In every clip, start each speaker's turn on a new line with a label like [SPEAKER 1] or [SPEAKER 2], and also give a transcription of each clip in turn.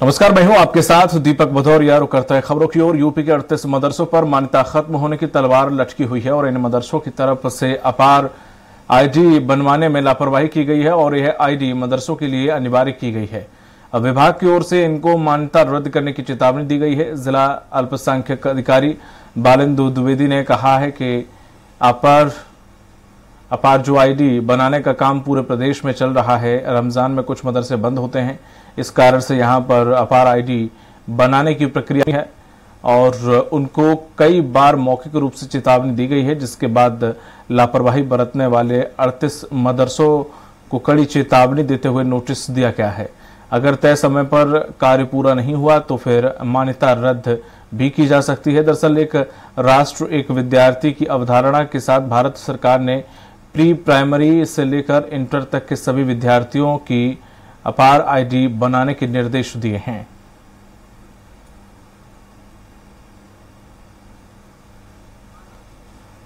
[SPEAKER 1] नमस्कार, मैं हूं आपके साथ दीपक भदौरिया। रुक करता है खबरों की ओर। यूपी के 38 मदरसों पर मान्यता खत्म होने की तलवार लटकी हुई है और इन मदरसों की तरफ से अपार आईडी बनवाने में लापरवाही की गई है और यह आईडी मदरसों के लिए अनिवार्य की गई है। अब विभाग की ओर से इनको मान्यता रद्द करने की चेतावनी दी गई है। जिला अल्पसंख्यक अधिकारी बालेंदु द्विवेदी ने कहा है कि अपार जो आईडी बनाने का काम पूरे प्रदेश में चल रहा है। रमजान में कुछ मदरसे बंद होते हैं, इस कारण से यहाँ पर अपार आईडी बनाने की प्रक्रिया है और उनको कई बार मौखिक रूप से चेतावनी दी गई है, जिसके बाद लापरवाही बरतने वाले 38 मदरसों को कड़ी चेतावनी देते हुए नोटिस दिया गया है। अगर तय समय पर कार्य पूरा नहीं हुआ तो फिर मान्यता रद्द भी की जा सकती है। दरअसल एक राष्ट्र एक विद्यार्थी की अवधारणा के साथ भारत सरकार ने प्री प्राइमरी से लेकर इंटर तक के सभी विद्यार्थियों की अपार आईडी बनाने के निर्देश दिए हैं।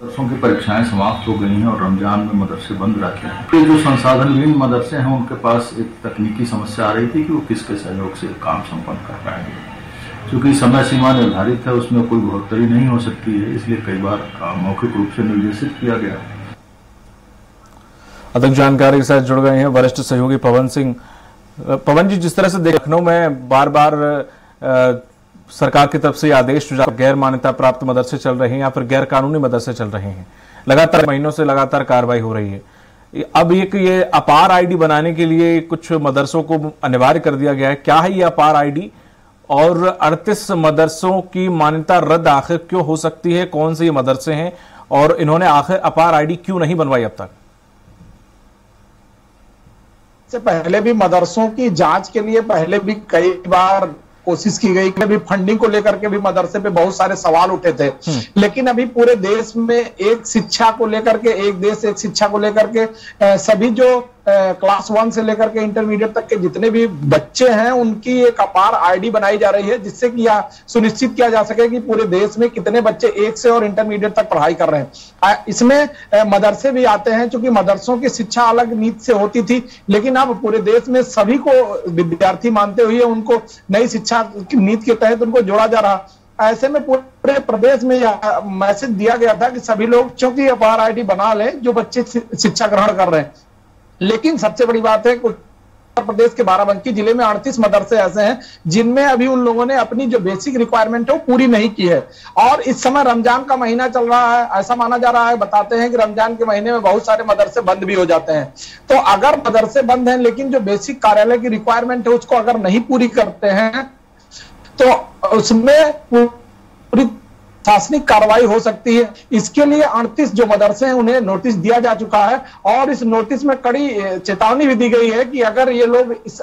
[SPEAKER 2] मदरसों की परीक्षाएं समाप्त हो गई हैं और रमजान में मदरसे बंद रखे हैं। तो जो संसाधनहीन मदरसे हैं उनके पास एक तकनीकी समस्या आ रही थी कि वो किसके सहयोग से काम संपन्न कर पाएंगे। क्योंकि समय सीमा निर्धारित है, उसमें कोई बढ़ोतरी नहीं हो सकती है, इसलिए कई बार मौखिक रूप से निर्देशित किया गया।
[SPEAKER 1] अधिक जानकारी के साथ जुड़ गए हैं वरिष्ठ सहयोगी पवन सिंह। पवन जी, जिस तरह से लखनऊ में बार बार सरकार की तरफ से आदेश गैर मान्यता प्राप्त मदरसे चल रहे हैं या फिर गैर कानूनी मदरसे चल रहे हैं, लगातार महीनों से लगातार कार्रवाई हो रही है। अब ये अपार आईडी बनाने के लिए कुछ मदरसों को अनिवार्य कर दिया गया है। क्या है ये अपार आईडी और 38 मदरसों की मान्यता रद्द आखिर क्यों हो सकती है? कौन से ये मदरसे हैं और इन्होंने आखिर अपार आईडी क्यों नहीं बनवाई अब तक?
[SPEAKER 3] से पहले भी मदरसों की जांच के लिए पहले भी कई बार कोशिश की गई। भी फंडिंग को लेकर के भी मदरसे पे बहुत सारे सवाल उठे थे, लेकिन अभी पूरे देश में एक शिक्षा को लेकर के, एक देश एक शिक्षा को लेकर के सभी जो क्लास 1 से लेकर के इंटरमीडिएट तक के जितने भी बच्चे हैं उनकी एक अपार आईडी बनाई जा रही है, जिससे कि यह सुनिश्चित किया जा सके कि पूरे देश में कितने बच्चे 1 से और इंटरमीडिएट तक पढ़ाई कर रहे हैं। इसमें मदरसे भी आते हैं, क्योंकि मदरसों की शिक्षा अलग नीति से होती थी, लेकिन अब पूरे देश में सभी को विद्यार्थी मानते हुए उनको नई शिक्षा की नीति के तहत उनको जोड़ा जा रहा। ऐसे में पूरे प्रदेश में यह मैसेज दिया गया था कि सभी लोग चूंकि अपार आईडी बना लें जो बच्चे शिक्षा ग्रहण कर रहे हैं। लेकिन सबसे बड़ी बात है, उत्तर प्रदेश के बाराबंकी जिले में 38 मदरसे ऐसे हैं जिनमें अभी उन लोगों ने अपनी जो बेसिक रिक्वायरमेंट है वो पूरी नहीं की है। और इस समय रमजान का महीना चल रहा है, ऐसा माना जा रहा है, बताते हैं कि रमजान के महीने में बहुत सारे मदरसे बंद भी हो जाते हैं। तो अगर मदरसे बंद हैं लेकिन जो बेसिक कार्यालय की रिक्वायरमेंट है उसको अगर नहीं पूरी करते हैं तो उसमें पूरी प्रशासनिक कार्रवाई हो सकती है। इसके लिए 38 जो मदरसे हैं उन्हें नोटिस दिया जा चुका है और इस नोटिस में कड़ी चेतावनी भी दी गई है कि अगर ये लोग इस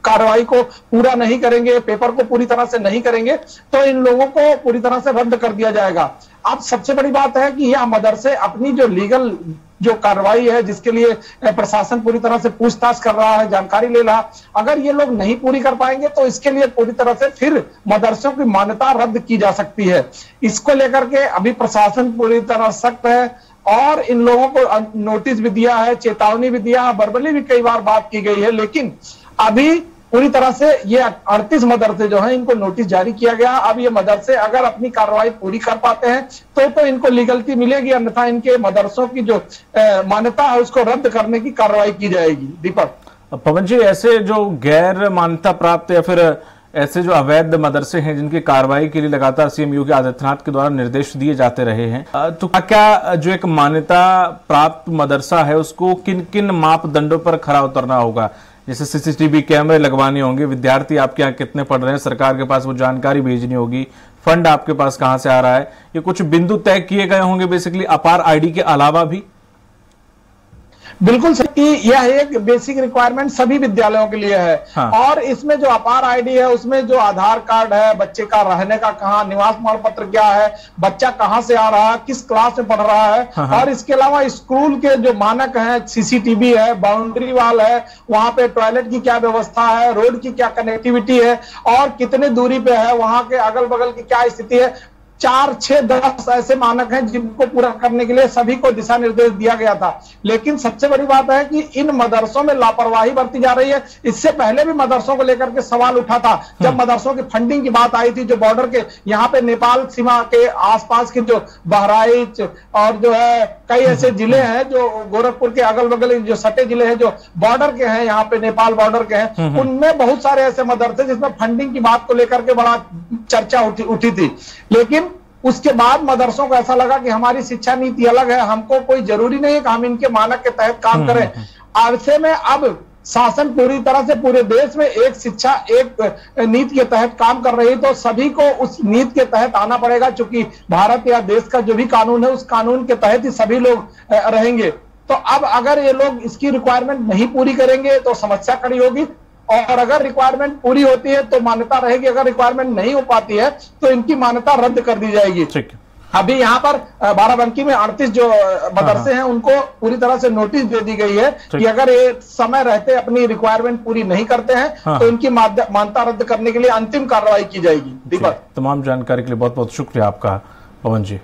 [SPEAKER 3] कार्रवाई को पूरा नहीं करेंगे, पेपर को पूरी तरह से नहीं करेंगे, तो इन लोगों को पूरी तरह से रद्द कर दिया जाएगा। अब सबसे बड़ी बात है कि यह मदरसे अपनी जो लीगल जो कार्रवाई है, जिसके लिए प्रशासन पूरी तरह से पूछताछ कर रहा है, जानकारी ले रहा, अगर ये लोग नहीं पूरी कर पाएंगे तो इसके लिए पूरी तरह से फिर मदरसों की मान्यता रद्द की जा सकती है। इसको लेकर के अभी प्रशासन पूरी तरह सख्त है और इन लोगों को नोटिस भी दिया है, चेतावनी भी दिया है, वर्बली भी कई बार बात की गई है। लेकिन अभी पूरी तरह से ये 38 मदरसे जो हैं इनको नोटिस जारी किया गया। अब ये मदरसे अगर अपनी कार्रवाई पूरी कर पाते हैं तो इनको लीगलिटी मिलेगी, अन्यथा इनके मदरसों की जो मान्यता है उसको रद्द करने की कार्रवाई की जाएगी। दीपक।
[SPEAKER 1] पवन जी, ऐसे जो गैर मान्यता प्राप्त या फिर ऐसे जो अवैध मदरसे हैं जिनकी कार्रवाई के लिए लगातार सीएम योगी आदित्यनाथ के द्वारा निर्देश दिए जाते रहे हैं, तो क्या जो एक मान्यता प्राप्त मदरसा है उसको किन किन मापदंडों पर खरा उतरना होगा? जैसे सीसीटीवी कैमरे लगवाने होंगे, विद्यार्थी आपके यहाँ कितने पढ़ रहे हैं, सरकार के पास वो जानकारी भेजनी होगी, फंड आपके पास कहां से आ रहा है, ये कुछ बिंदु तय किए गए होंगे बेसिकली अपार आईडी के अलावा भी?
[SPEAKER 3] बिल्कुल सही, यह एक बेसिक रिक्वायरमेंट सभी विद्यालयों के लिए है। हाँ। और इसमें जो अपार आईडी है उसमें जो आधार कार्ड है, बच्चे का रहने का कहाँ, निवास प्रमाण पत्र क्या है, बच्चा कहाँ से आ रहा है, किस क्लास में पढ़ रहा है। हाँ। और इसके अलावा स्कूल के जो मानक हैं, सीसीटीवी है, बाउंड्री वाल है, वहां पे टॉयलेट की क्या व्यवस्था है, रोड की क्या कनेक्टिविटी है और कितने दूरी पे है, वहां के अगल बगल की क्या स्थिति है, 4, 6, 10 ऐसे मानक हैं जिनको पूरा करने के लिए सभी को दिशा निर्देश दिया गया था। लेकिन सबसे बड़ी बात है कि इन मदरसों में लापरवाही बरती जा रही है। इससे पहले भी मदरसों को लेकर के सवाल उठा था जब मदरसों की फंडिंग की बात आई थी। जो बॉर्डर के यहाँ पे नेपाल सीमा के आसपास के जो बहराइच और जो है कई ऐसे जिले हैं जो गोरखपुर के अगल बगल जो सटे जिले हैं जो बॉर्डर के हैं, यहाँ पे नेपाल बॉर्डर के हैं, उनमें बहुत सारे ऐसे मदरसे जिसमें फंडिंग की बात को लेकर के बड़ा चर्चा उठी थी। लेकिन उसके बाद मदरसों को ऐसा लगा कि हमारी शिक्षा नीति अलग है, हमको कोई जरूरी नहीं है कि हम इनके मानक के तहत काम करें। ऐसे में अब शासन पूरी तरह से पूरे देश में एक शिक्षा एक नीति के तहत काम कर रही है, तो सभी को उस नीति के तहत आना पड़ेगा। चूंकि भारत या देश का जो भी कानून है उस कानून के तहत ही सभी लोग रहेंगे। तो अब अगर ये लोग इसकी रिक्वायरमेंट नहीं पूरी करेंगे तो समस्या खड़ी होगी, और अगर रिक्वायरमेंट पूरी होती है तो मान्यता रहेगी, अगर रिक्वायरमेंट नहीं हो पाती है तो इनकी मान्यता रद्द कर दी जाएगी। अभी यहाँ पर बाराबंकी में 38 जो मदरसे हैं उनको पूरी तरह से नोटिस दे दी गई है कि अगर ये समय रहते अपनी रिक्वायरमेंट पूरी नहीं करते हैं तो इनकी मान्यता रद्द करने के लिए अंतिम कार्रवाई की जाएगी। दीपक,
[SPEAKER 1] तमाम जानकारी के लिए बहुत बहुत शुक्रिया आपका पवन जी।